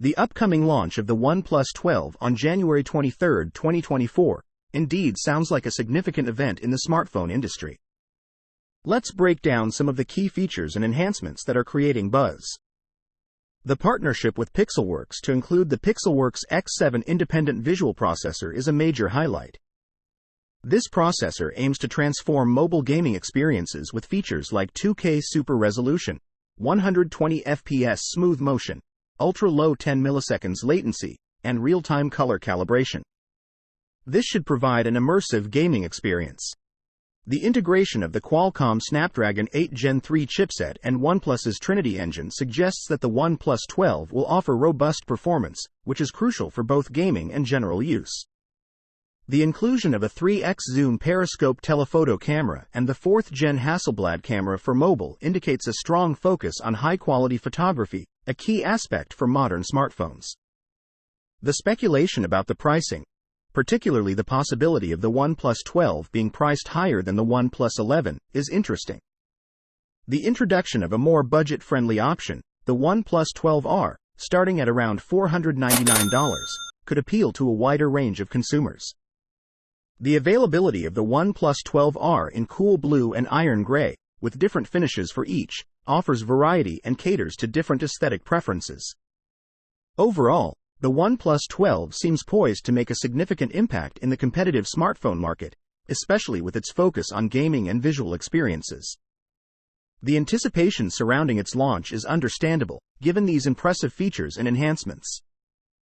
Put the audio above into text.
The upcoming launch of the OnePlus 12 on January 23, 2024, indeed sounds like a significant event in the smartphone industry. Let's break down some of the key features and enhancements that are creating buzz. The partnership with Pixelworks to include the Pixelworks X7 independent visual processor is a major highlight. This processor aims to transform mobile gaming experiences with features like 2K super resolution, 120 FPS smooth motion, ultra-low 10 milliseconds latency, and real-time color calibration. This should provide an immersive gaming experience. The integration of the Qualcomm Snapdragon 8 Gen 3 chipset and OnePlus's Trinity engine suggests that the OnePlus 12 will offer robust performance, which is crucial for both gaming and general use. The inclusion of a 3x zoom periscope telephoto camera and the 4th Gen Hasselblad camera for mobile indicates a strong focus on high-quality photography, a key aspect for modern smartphones. The speculation about the pricing, particularly the possibility of the OnePlus 12 being priced higher than the OnePlus 11, is interesting. The introduction of a more budget-friendly option, the OnePlus 12R, starting at around $499, could appeal to a wider range of consumers. The availability of the OnePlus 12R in cool blue and iron gray, with different finishes for each, offers variety and caters to different aesthetic preferences. Overall, the OnePlus 12 seems poised to make a significant impact in the competitive smartphone market, especially with its focus on gaming and visual experiences. The anticipation surrounding its launch is understandable, given these impressive features and enhancements.